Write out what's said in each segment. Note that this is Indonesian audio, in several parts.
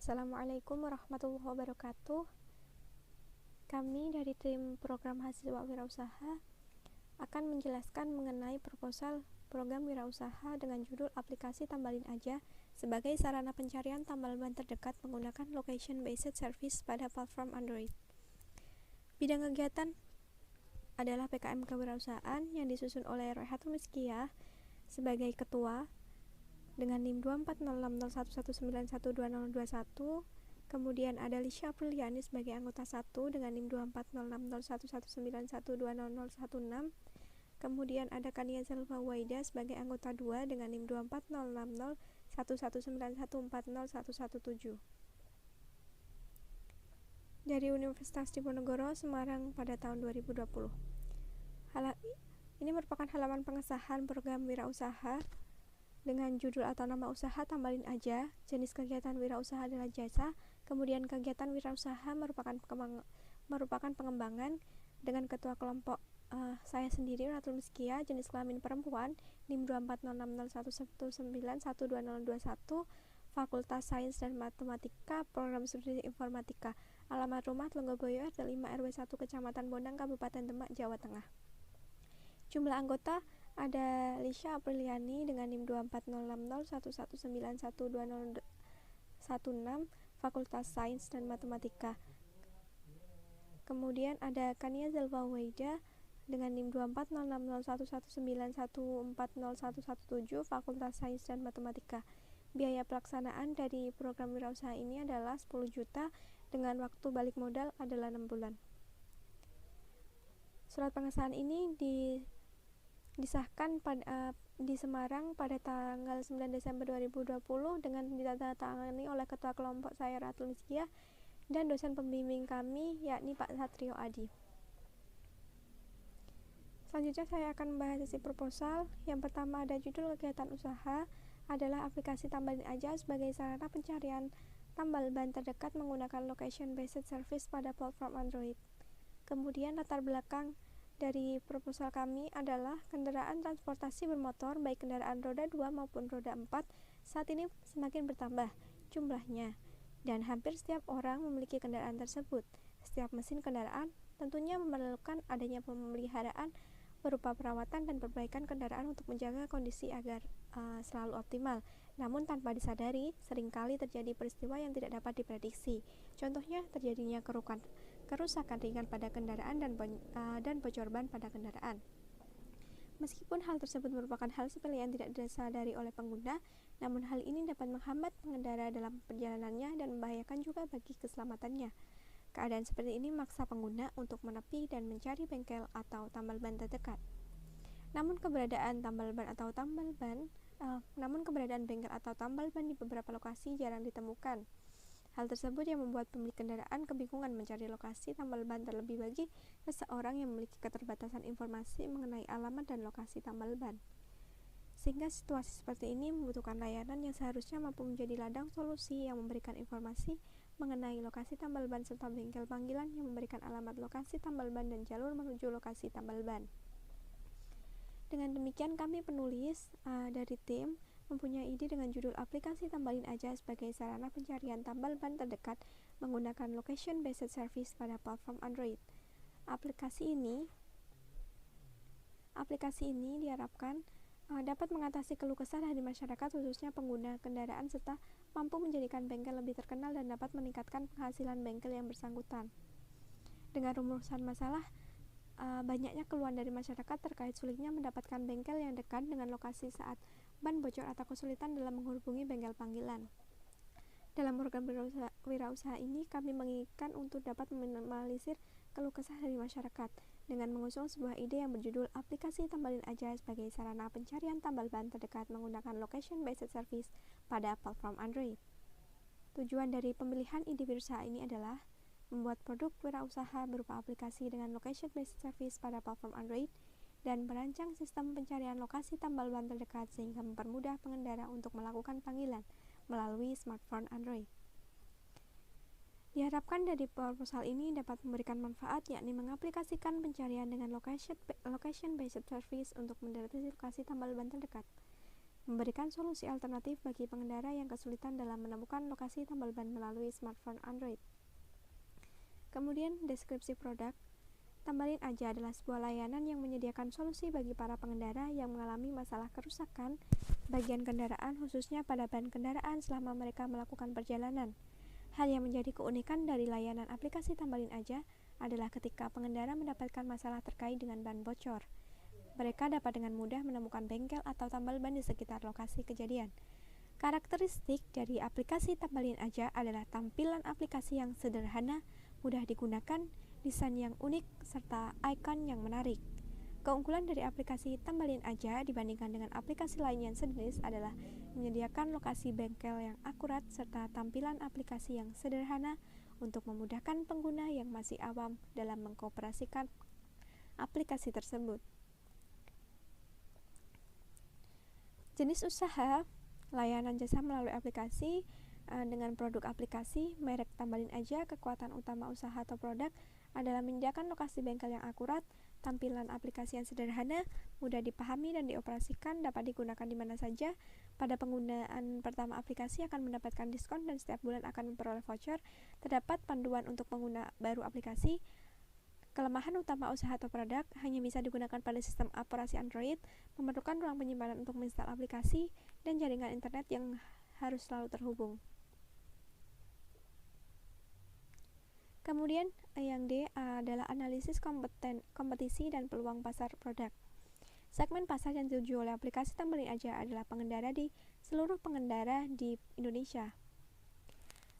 Assalamualaikum warahmatullahi wabarakatuh. Kami dari tim program mahasiswa wirausaha akan menjelaskan mengenai proposal program wirausaha dengan judul aplikasi Tambalin Aja sebagai sarana pencarian tambal ban terdekat menggunakan location based service pada platform Android. Bidang kegiatan adalah PKM kewirausahaan yang disusun oleh Royhatul Miskiyah sebagai ketua dengan NIM 24060119120021. Kemudian ada Lisha Apriliani sebagai anggota 1 dengan NIM 24060119120016. Kemudian ada Kania Zalfa Waida sebagai anggota 2 dengan NIM 24060119140117. Dari Universitas Diponegoro, Semarang pada tahun 2020. Ini merupakan halaman pengesahan program wirausaha dengan judul atau nama usaha Tambalin Aja. Jenis kegiatan wirausaha adalah jasa. Kemudian kegiatan wirausaha merupakan pengembangan dengan ketua kelompok saya sendiri, Royhatul Miskiyah, jenis kelamin perempuan, NIM 24060119120021, Fakultas Sains dan Matematika, Program Studi Informatika. Alamat rumah Tlonggoboyo, RT 5 RW 1, Kecamatan Bonang, Kabupaten Demak, Jawa Tengah. Jumlah anggota ada Lisha Apriliani dengan NIM 24060119120016, Fakultas Sains dan Matematika. Kemudian ada Kania Zalfa Waida dengan NIM 24060119140117, Fakultas Sains dan Matematika. Biaya pelaksanaan dari program wirausaha ini adalah 10 juta dengan waktu balik modal adalah 6 bulan. Surat pengesahan ini disahkan di Semarang pada tanggal 9 Desember 2020 dengan ditandatangani oleh ketua kelompok saya, Royhatul Miskiyah, dan dosen pembimbing kami yakni Pak Satrio Adi. Selanjutnya saya akan membahas sesi proposal. Yang pertama ada judul kegiatan usaha adalah aplikasi Tambalin Aja sebagai sarana pencarian tambal ban terdekat menggunakan location based service pada platform Android. Kemudian latar belakang dari proposal kami adalah kendaraan transportasi bermotor baik kendaraan roda 2 maupun roda 4 saat ini semakin bertambah jumlahnya dan hampir setiap orang memiliki kendaraan tersebut. Setiap mesin kendaraan tentunya memerlukan adanya pemeliharaan berupa perawatan dan perbaikan kendaraan untuk menjaga kondisi agar selalu optimal. Namun tanpa disadari, seringkali terjadi peristiwa yang tidak dapat diprediksi. Contohnya terjadinya kerusakan ringan pada kendaraan dan bocor ban pada kendaraan. Meskipun hal tersebut merupakan hal sepele yang tidak disadari oleh pengguna, namun hal ini dapat menghambat pengendara dalam perjalanannya dan membahayakan juga bagi keselamatannya. Keadaan seperti ini memaksa pengguna untuk menepi dan mencari bengkel atau tambal ban terdekat. Namun keberadaan bengkel atau tambal ban di beberapa lokasi jarang ditemukan. Hal tersebut yang membuat pemilik kendaraan kebingungan mencari lokasi tambal ban, terlebih bagi seseorang yang memiliki keterbatasan informasi mengenai alamat dan lokasi tambal ban. Sehingga situasi seperti ini membutuhkan layanan yang seharusnya mampu menjadi ladang solusi yang memberikan informasi mengenai lokasi tambal ban serta bengkel panggilan yang memberikan alamat lokasi tambal ban dan jalur menuju lokasi tambal ban. Dengan demikian kami penulis dari tim mempunyai ide dengan judul aplikasi Tambalin Aja sebagai sarana pencarian tambal ban terdekat menggunakan location based service pada platform Android. Aplikasi ini diharapkan dapat mengatasi keluh kesah dari masyarakat khususnya pengguna kendaraan serta mampu menjadikan bengkel lebih terkenal dan dapat meningkatkan penghasilan bengkel yang bersangkutan. Dengan rumusan masalah banyaknya keluhan dari masyarakat terkait sulitnya mendapatkan bengkel yang dekat dengan lokasi saat ban bocor atau kesulitan dalam menghubungi bengkel panggilan. Dalam program wirausaha ini kami menginginkan untuk dapat meminimalisir keluh kesah dari masyarakat dengan mengusung sebuah ide yang berjudul aplikasi Tambalin Aja sebagai sarana pencarian tambal ban terdekat menggunakan location based service pada platform Android. Tujuan dari pemilihan ide wirausaha ini adalah membuat produk wirausaha berupa aplikasi dengan location based service pada platform Android dan merancang sistem pencarian lokasi tambal ban terdekat sehingga mempermudah pengendara untuk melakukan panggilan melalui smartphone Android. Diharapkan dari proposal ini dapat memberikan manfaat, yakni mengaplikasikan pencarian dengan location based service untuk mendeteksi lokasi tambal ban terdekat. memberikan solusi alternatif bagi pengendara yang kesulitan dalam menemukan lokasi tambal ban melalui smartphone Android. Kemudian, deskripsi produk. Tambalin Aja adalah sebuah layanan yang menyediakan solusi bagi para pengendara yang mengalami masalah kerusakan bagian kendaraan, khususnya pada ban kendaraan selama mereka melakukan perjalanan. Hal yang menjadi keunikan dari layanan aplikasi Tambalin Aja adalah ketika pengendara mendapatkan masalah terkait dengan ban bocor. Mereka dapat dengan mudah menemukan bengkel atau tambal ban di sekitar lokasi kejadian. Karakteristik dari aplikasi Tambalin Aja adalah tampilan aplikasi yang sederhana, mudah digunakan, desain yang unik, serta ikon yang menarik. Keunggulan dari aplikasi Tambalin Aja dibandingkan dengan aplikasi lain yang sejenis adalah menyediakan lokasi bengkel yang akurat serta tampilan aplikasi yang sederhana untuk memudahkan pengguna yang masih awam dalam mengoperasikan aplikasi tersebut. Jenis usaha, layanan jasa melalui aplikasi dengan produk aplikasi, merek Tambalin Aja, kekuatan utama usaha atau produk adalah menyediakan lokasi bengkel yang akurat, tampilan aplikasi yang sederhana, mudah dipahami dan dioperasikan, dapat digunakan di mana saja. Pada penggunaan pertama aplikasi akan mendapatkan diskon dan setiap bulan akan memperoleh voucher. Terdapat panduan untuk pengguna baru aplikasi. Kelemahan utama usaha atau produk hanya bisa digunakan pada sistem operasi Android, memerlukan ruang penyimpanan untuk menginstal aplikasi, dan jaringan internet yang harus selalu terhubung. Kemudian yang D adalah analisis kompetisi dan peluang pasar produk. Segmen pasar yang dituju oleh aplikasi Tambalin Aja adalah pengendara di seluruh pengendara di Indonesia.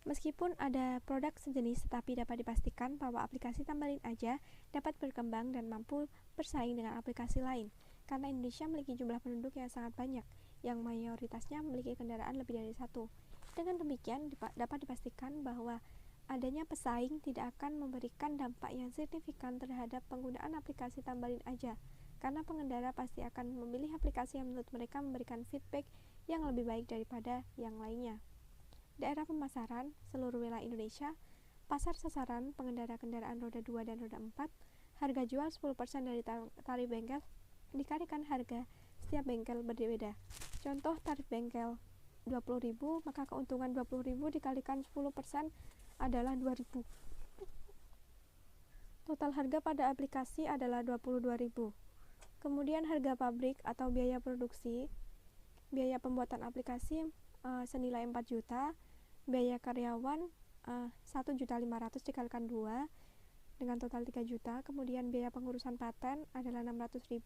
Meskipun ada produk sejenis, tetapi dapat dipastikan bahwa aplikasi Tambalin Aja dapat berkembang dan mampu bersaing dengan aplikasi lain, karena Indonesia memiliki jumlah penduduk yang sangat banyak, yang mayoritasnya memiliki kendaraan lebih dari satu. Dengan demikian, dapat dipastikan bahwa adanya pesaing tidak akan memberikan dampak yang signifikan terhadap penggunaan aplikasi Tambalin Aja, karena pengendara pasti akan memilih aplikasi yang menurut mereka memberikan feedback yang lebih baik daripada yang lainnya. Daerah pemasaran, seluruh wilayah Indonesia, pasar sasaran pengendara kendaraan roda 2 dan roda 4, harga jual 10% dari tarif bengkel, dikalikan harga setiap bengkel berbeda. Contoh tarif bengkel 20.000, maka keuntungan 20.000 dikalikan 10% adalah 2.000. Total harga pada aplikasi adalah 22.000. Kemudian harga pabrik atau biaya produksi, biaya pembuatan aplikasi senilai 4 juta, biaya karyawan 1.500.000 dikalikan 2 dengan total 3 juta, kemudian biaya pengurusan paten adalah 600.000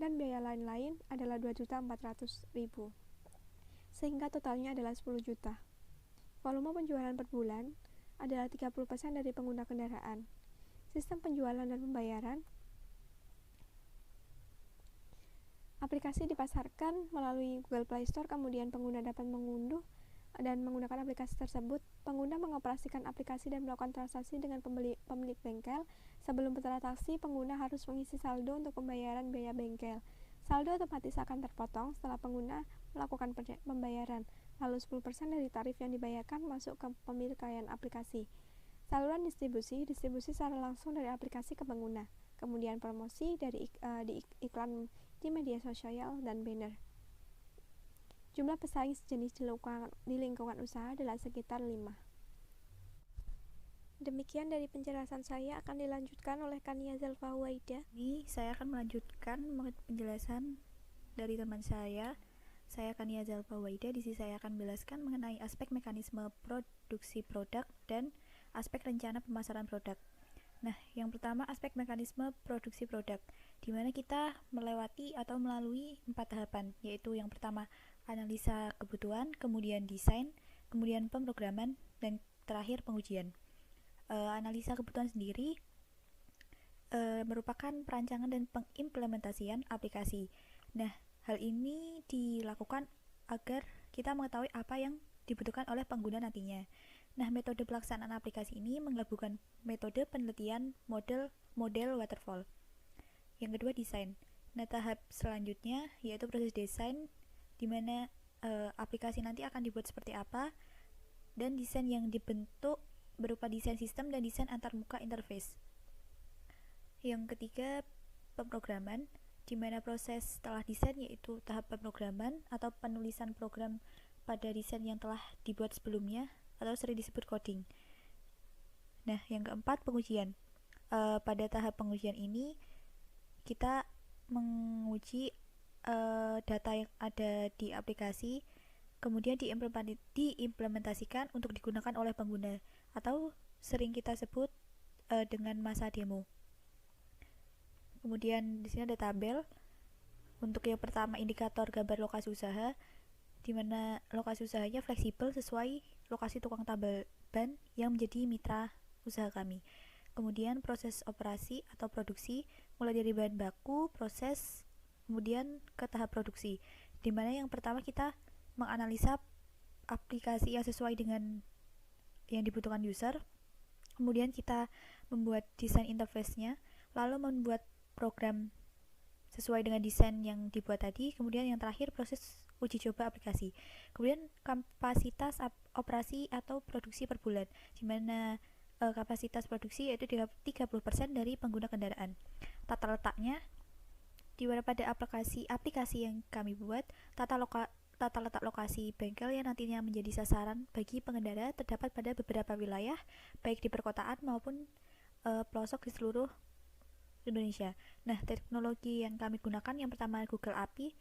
dan biaya lain-lain adalah 2.400.000. Sehingga totalnya adalah 10 juta. Volume penjualan per bulan adalah 30% dari pengguna kendaraan. Sistem penjualan dan pembayaran. Aplikasi dipasarkan melalui Google Play Store, kemudian pengguna dapat mengunduh dan menggunakan aplikasi tersebut. Pengguna mengoperasikan aplikasi dan melakukan transaksi dengan pemilik bengkel. Sebelum bertransaksi, pengguna harus mengisi saldo untuk pembayaran biaya bengkel. Saldo otomatis akan terpotong setelah pengguna melakukan pembayaran, lalu 10% dari tarif yang dibayarkan masuk ke pemilik layanan aplikasi. Saluran distribusi secara langsung dari aplikasi ke pengguna, kemudian promosi dari iklan di media sosial dan banner. Jumlah pesaing sejenis di lingkungan usaha adalah sekitar 5. Demikian dari penjelasan saya, akan dilanjutkan oleh Kania Zalfa Huwaida. Ini saya akan melanjutkan penjelasan dari teman saya. Saya Kania Zalfa Huwaida. Di sini saya akan menjelaskan mengenai aspek mekanisme produksi produk dan aspek rencana pemasaran produk. Nah, yang pertama aspek mekanisme produksi produk, di mana kita melewati atau melalui 4 tahapan, yaitu yang pertama analisa kebutuhan, kemudian desain, kemudian pemrograman, dan terakhir pengujian. Analisa kebutuhan sendiri merupakan perancangan dan pengimplementasian aplikasi. Nah, hal ini dilakukan agar kita mengetahui apa yang dibutuhkan oleh pengguna nantinya. Nah, metode pelaksanaan aplikasi ini menggabungkan metode penelitian model waterfall. Yang kedua, desain. Nah, tahap selanjutnya yaitu proses desain, di mana aplikasi nanti akan dibuat seperti apa, dan desain yang dibentuk berupa desain sistem dan desain antarmuka interface. Yang ketiga, pemrograman. di mana proses setelah desain yaitu tahap pemrograman atau penulisan program pada desain yang telah dibuat sebelumnya atau sering disebut coding. Nah, yang keempat, pengujian. Pada tahap pengujian ini kita menguji data yang ada di aplikasi, kemudian diimplementasikan untuk digunakan oleh pengguna atau sering kita sebut dengan masa demo. Kemudian di sini ada tabel. Untuk yang pertama, indikator gambar lokasi usaha, di mana lokasi usahanya fleksibel sesuai lokasi tukang tambal ban yang menjadi mitra usaha kami. Kemudian proses operasi atau produksi, mulai dari bahan baku, proses, kemudian ke tahap produksi, di mana yang pertama kita menganalisa aplikasi yang sesuai dengan yang dibutuhkan user, kemudian kita membuat desain interface-nya, lalu membuat program sesuai dengan desain yang dibuat tadi, kemudian yang terakhir proses uji coba aplikasi. Kemudian kapasitas operasi atau produksi per bulan, di mana kapasitas produksi yaitu 30% dari pengguna kendaraan. Tata letaknya, di mana pada aplikasi yang kami buat, tata letak lokasi bengkel yang nantinya menjadi sasaran bagi pengendara terdapat pada beberapa wilayah, baik di perkotaan maupun pelosok di seluruh Indonesia. Nah, teknologi yang kami gunakan yang pertama Google API,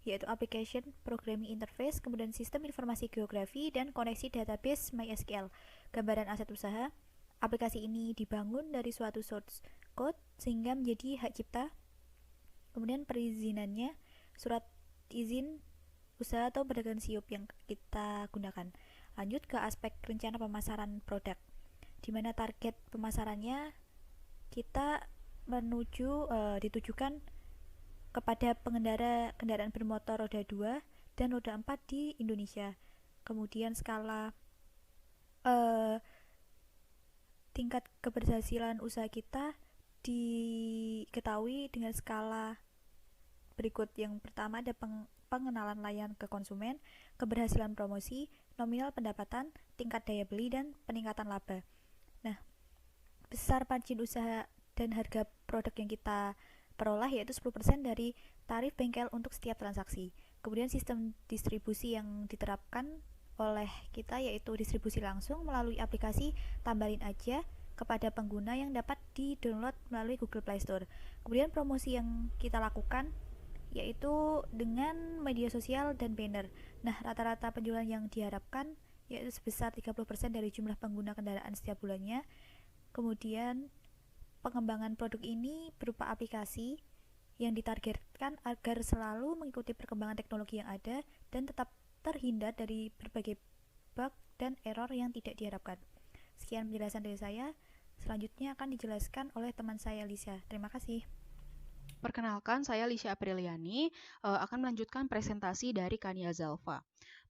yaitu Application Programming Interface, kemudian Sistem Informasi Geografi, dan koneksi database MySQL. Gambaran aset usaha, aplikasi ini dibangun dari suatu source code sehingga menjadi hak cipta. Kemudian perizinannya, surat izin usaha atau pedagang siup yang kita gunakan. Lanjut ke aspek rencana pemasaran produk, di mana target pemasarannya kita ditujukan kepada pengendara kendaraan bermotor roda 2 dan roda 4 di Indonesia. Kemudian skala tingkat keberhasilan usaha kita diketahui dengan skala berikut. Yang pertama ada pengenalan layanan ke konsumen, keberhasilan promosi, nominal pendapatan, tingkat daya beli, dan peningkatan laba. Nah, besar margin usaha dan harga produk yang kita peroleh yaitu 10% dari tarif bengkel untuk setiap transaksi. Kemudian sistem distribusi yang diterapkan oleh kita yaitu distribusi langsung melalui aplikasi Tambalin Aja kepada pengguna yang dapat di-download melalui Google Play Store. Kemudian promosi yang kita lakukan yaitu dengan media sosial dan banner. Nah, rata-rata penjualan yang diharapkan yaitu sebesar 30% dari jumlah pengguna kendaraan setiap bulannya. Kemudian pengembangan produk ini berupa aplikasi yang ditargetkan agar selalu mengikuti perkembangan teknologi yang ada dan tetap terhindar dari berbagai bug dan error yang tidak diharapkan. Sekian penjelasan dari saya. Selanjutnya akan dijelaskan oleh teman saya Lisa. Terima kasih. Perkenalkan, saya Lisha Apriliani, akan melanjutkan presentasi dari Kania Zalfa.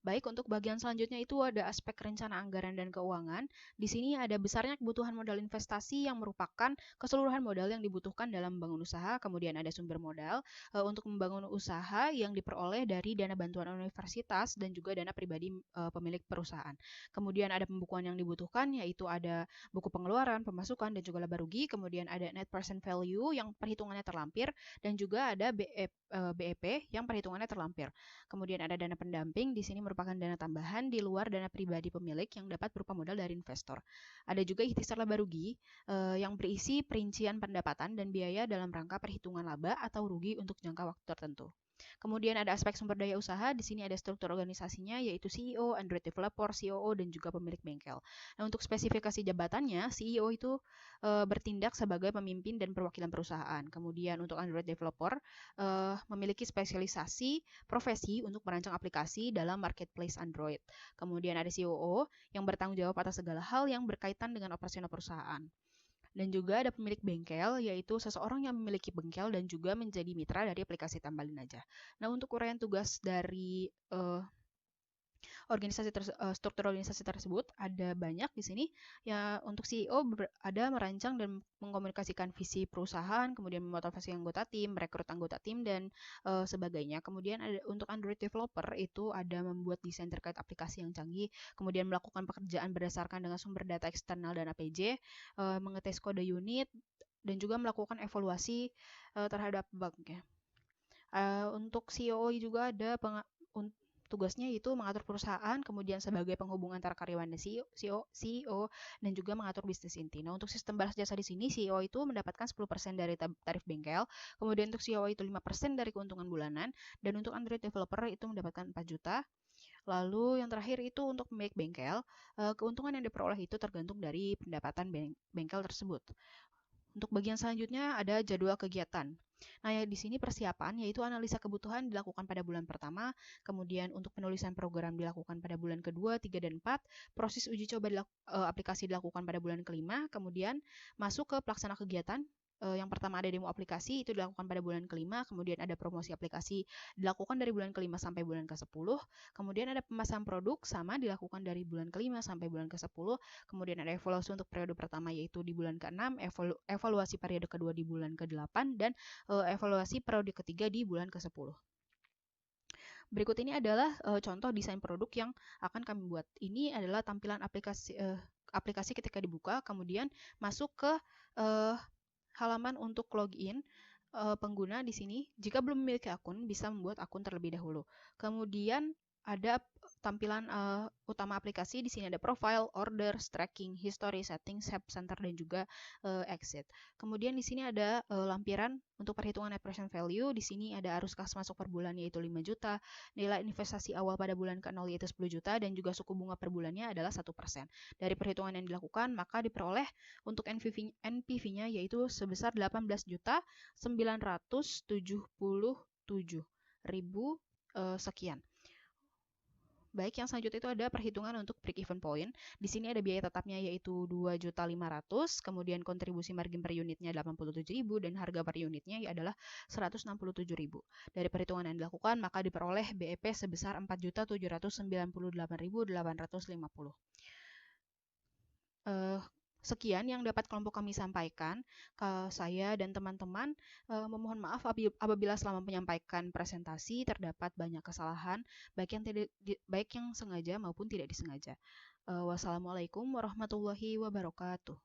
Baik, untuk bagian selanjutnya itu ada aspek rencana anggaran dan keuangan. Di sini ada besarnya kebutuhan modal investasi yang merupakan keseluruhan modal yang dibutuhkan dalam membangun usaha. Kemudian ada sumber modal untuk membangun usaha yang diperoleh dari dana bantuan universitas dan juga dana pribadi pemilik perusahaan. Kemudian ada pembukuan yang dibutuhkan, yaitu ada buku pengeluaran, pemasukan, dan juga laba rugi. Kemudian ada net present value yang perhitungannya terlampir, dan juga ada BEP yang perhitungannya terlampir. Kemudian ada dana pendamping, di sini merupakan dana tambahan di luar dana pribadi pemilik yang dapat berupa modal dari investor. Ada juga ikhtisar laba rugi yang berisi perincian pendapatan dan biaya dalam rangka perhitungan laba atau rugi untuk jangka waktu tertentu. Kemudian ada aspek sumber daya usaha, di sini ada struktur organisasinya yaitu CEO, Android developer, COO, dan juga pemilik bengkel. Nah, untuk spesifikasi jabatannya, CEO itu bertindak sebagai pemimpin dan perwakilan perusahaan. Kemudian untuk Android developer memiliki spesialisasi profesi untuk merancang aplikasi dalam marketplace Android. Kemudian ada COO yang bertanggung jawab atas segala hal yang berkaitan dengan operasional perusahaan. Dan juga ada pemilik bengkel, yaitu seseorang yang memiliki bengkel dan juga menjadi mitra dari aplikasi Tambalin Aja. Nah, untuk uraian tugas dari struktur organisasi tersebut ada banyak di sini. Ya, untuk CEO ada merancang dan mengkomunikasikan visi perusahaan, kemudian memotivasi anggota tim, merekrut anggota tim, dan sebagainya. Kemudian ada untuk Android developer itu ada membuat desain terkait aplikasi yang canggih, kemudian melakukan pekerjaan berdasarkan dengan sumber data eksternal dan APJ, mengetes kode unit, dan juga melakukan evaluasi terhadap bug. Ya. Untuk CEO juga ada tugasnya itu mengatur perusahaan, kemudian sebagai penghubung antara karyawan dan CEO, dan juga mengatur bisnis inti. Nah, untuk sistem balas jasa di sini, CEO itu mendapatkan 10% dari tarif bengkel, kemudian untuk CEO itu 5% dari keuntungan bulanan, dan untuk Android developer itu mendapatkan 4 juta. Lalu yang terakhir itu untuk pemilik bengkel, keuntungan yang diperoleh itu tergantung dari pendapatan bengkel tersebut. Untuk bagian selanjutnya ada jadwal kegiatan. Nah, ya di sini persiapan yaitu analisa kebutuhan dilakukan pada bulan pertama, kemudian untuk penulisan program dilakukan pada bulan kedua, 3, dan 4, proses uji coba aplikasi dilakukan pada bulan kelima, kemudian masuk ke pelaksana kegiatan. Yang pertama ada demo aplikasi, itu dilakukan pada bulan kelima, kemudian ada promosi aplikasi dilakukan dari bulan kelima sampai bulan ke-10, kemudian ada pemasaran produk sama dilakukan dari bulan kelima sampai bulan ke-10, kemudian ada evaluasi untuk periode pertama yaitu di bulan ke-6, evaluasi periode kedua di bulan ke-8, dan evaluasi periode ketiga di bulan ke-10. Berikut ini adalah contoh desain produk yang akan kami buat. Ini adalah tampilan aplikasi ketika dibuka, kemudian masuk ke halaman untuk login. Pengguna di sini jika belum memiliki akun bisa membuat akun terlebih dahulu. Kemudian ada tampilan utama aplikasi. Di sini ada profile, orders, tracking, history, settings, help center, dan juga exit. Kemudian di sini ada lampiran untuk perhitungan net present value. Di sini ada arus kas masuk per bulan yaitu 5 juta, nilai investasi awal pada bulan ke-0 yaitu 10 juta, dan juga suku bunga per bulannya adalah 1%. Dari perhitungan yang dilakukan, maka diperoleh untuk NPV-nya yaitu sebesar 18.977.000 sekian. Baik, yang selanjutnya itu ada perhitungan untuk break even point. Di sini ada biaya tetapnya yaitu 2.500.000, kemudian kontribusi margin per unitnya 87.000, dan harga per unitnya adalah 167.000. Dari perhitungan yang dilakukan, maka diperoleh BEP sebesar 4.798.850. Sekian yang dapat kelompok kami sampaikan ke saya dan teman-teman. Memohon maaf apabila selama menyampaikan presentasi terdapat banyak kesalahan, baik yang sengaja maupun tidak disengaja. Wassalamualaikum warahmatullahi wabarakatuh.